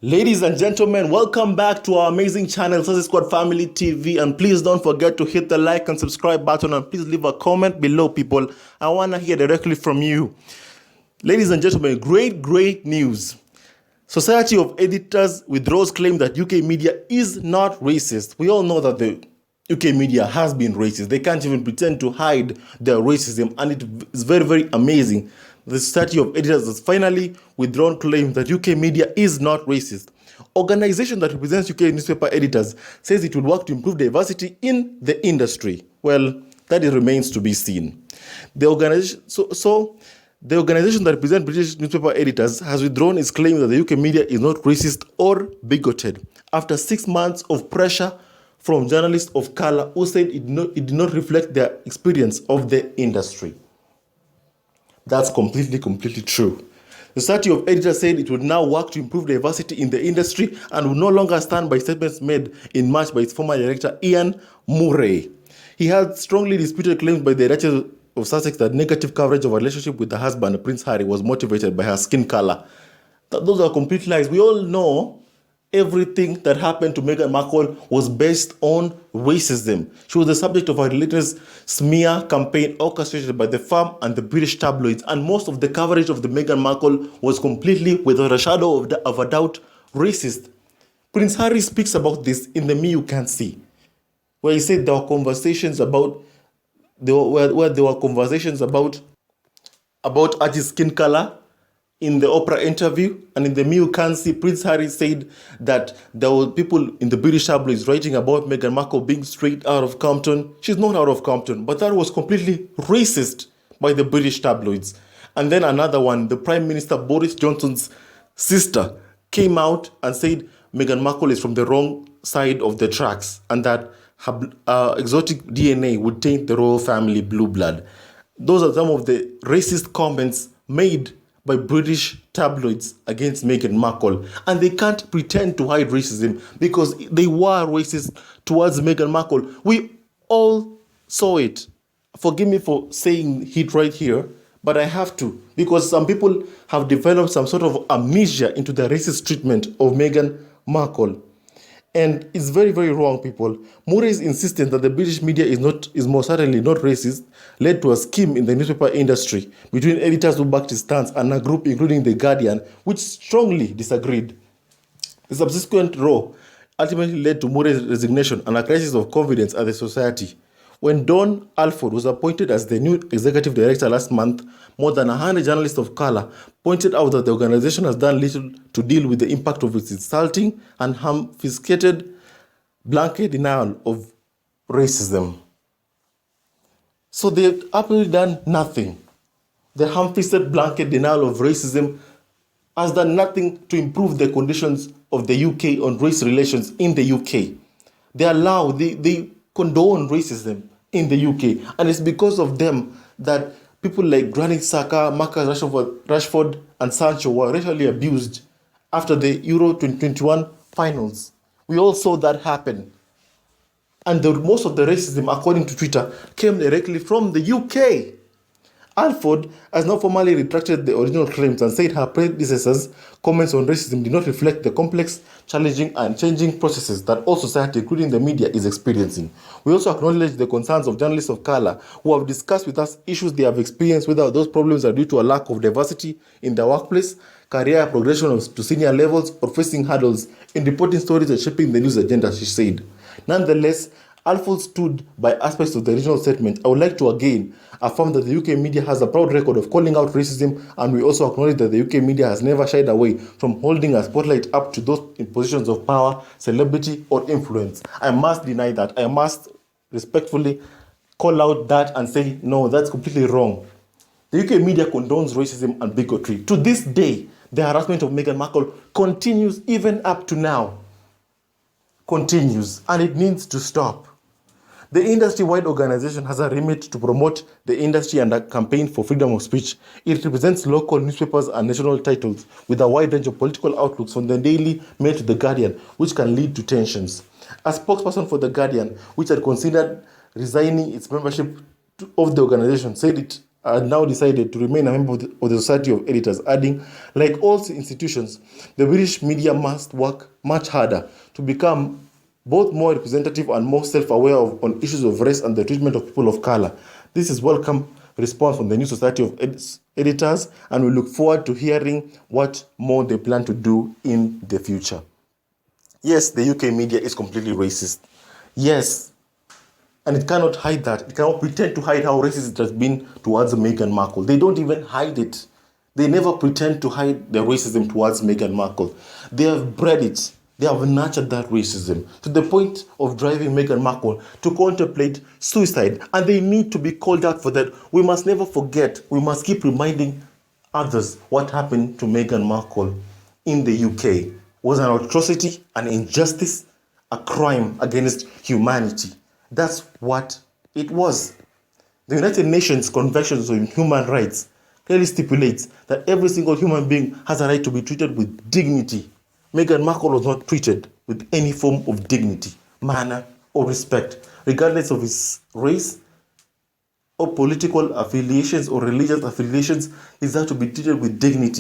Ladies and gentlemen, welcome back to our amazing channel, Sussex Squad Family TV. And please don't forget to hit the like and subscribe button, and please leave a comment below, people. I want to hear directly from you. Ladies and gentlemen, great news. Society of Editors withdraws claim that UK media is not racist. We all know that the UK media has been racist. They can't even pretend to hide their racism, and it is very amazing. The Society of Editors has finally withdrawn claim that UK media is not racist. Organization that represents UK newspaper editors says it will work to improve diversity in the industry. Well, that remains to be seen. The organization, the organization that represents British newspaper editors has withdrawn its claim that the UK media is not racist or bigoted after 6 months of pressure from journalists of color who said it did not reflect their experience of the industry. That's completely true. The Society of Editors said it would now work to improve diversity in the industry and would no longer stand by statements made in March by its former director, Ian Murray. He had strongly disputed claims by the Duchess of Sussex that negative coverage of her relationship with her husband, Prince Harry, was motivated by her skin color. Those are complete lies. We all know everything that happened to Meghan Markle was based on racism. She was the subject of a relentless smear campaign orchestrated by the firm and the British tabloids, and most of the coverage of the Meghan Markle was completely, without a shadow of a doubt, racist. Prince Harry speaks about this in The Me You Can't See, where he said there were conversations about Archie's skin color in the Oprah interview, and in The Me You Can't See, Prince Harry said that there were people in the British tabloids writing about Meghan Markle being straight out of Compton. She's not out of Compton, but that was completely racist by the British tabloids. And then another one, the Prime Minister Boris Johnson's sister came out and said Meghan Markle is from the wrong side of the tracks, and that her exotic DNA would taint the royal family blue blood. Those are some of the racist comments made by British tabloids against Meghan Markle, and they can't pretend to hide racism because they were racist towards Meghan Markle. We all saw it. Forgive me for saying it right here, but I have to, because some people have developed some sort of amnesia into the racist treatment of Meghan Markle. And it's very wrong, people. Murray's insistence that the British media is most certainly not racist led to a scheme in the newspaper industry between editors who backed his stance and a group including The Guardian, which strongly disagreed. The subsequent row ultimately led to Murray's resignation and a crisis of confidence at the society. When Don Alford was appointed as the new executive director last month, more than 100 journalists of color pointed out that the organization has done little to deal with the impact of its insulting and ham-fisted blanket denial of racism. So they've absolutely done nothing. The ham-fisted blanket denial of racism has done nothing to improve the conditions of the UK on race relations in the UK. They condone racism in the UK, and it's because of them that people like Granit Xhaka, Marcus Rashford, and Sancho were racially abused after the Euro 2021 finals. We all saw that happen. And most of the racism, according to Twitter, came directly from the UK. Alford has now formally retracted the original claims and said her predecessors' comments on racism did not reflect the complex, challenging, and changing processes that all society, including the media, is experiencing. We also acknowledge the concerns of journalists of color who have discussed with us issues they have experienced, whether those problems are due to a lack of diversity in the workplace, career progression to senior levels, or facing hurdles in reporting stories and shaping the news agenda, she said. Nonetheless, Alford stood by aspects of the original statement. I would like to again affirm that the UK media has a proud record of calling out racism, and we also acknowledge that the UK media has never shied away from holding a spotlight up to those in positions of power, celebrity, or influence. I must deny that. I must respectfully call out that and say, no, that's completely wrong. The UK media condones racism and bigotry. To this day, the harassment of Meghan Markle continues even up to now. Continues, and it needs to stop. The industry-wide organization has a remit to promote the industry and a campaign for freedom of speech. It represents local newspapers and national titles with a wide range of political outlooks from the Daily Mail to The Guardian, which can lead to tensions. A spokesperson for The Guardian, which had considered resigning its membership of the organization, said it now decided to remain a member of the Society of Editors, adding, like all institutions, the British media must work much harder to become both more representative and more self-aware on issues of race and the treatment of people of color. This is welcome response from the new Society of Editors, and we look forward to hearing what more they plan to do in the future. Yes, the UK media is completely racist. Yes, and it cannot hide that. It cannot pretend to hide how racist it has been towards Meghan Markle. They don't even hide it. They never pretend to hide their racism towards Meghan Markle. They have bred it. They have nurtured that racism to the point of driving Meghan Markle to contemplate suicide. And they need to be called out for that. We must never forget. We must keep reminding others what happened to Meghan Markle in the UK. It was an atrocity, an injustice, a crime against humanity. That's what it was. The United Nations Convention on Human Rights clearly stipulates that every single human being has a right to be treated with dignity. Meghan Markle was not treated with any form of dignity, manner, or respect, regardless of his race, or political affiliations or religious affiliations. He has to be treated with dignity.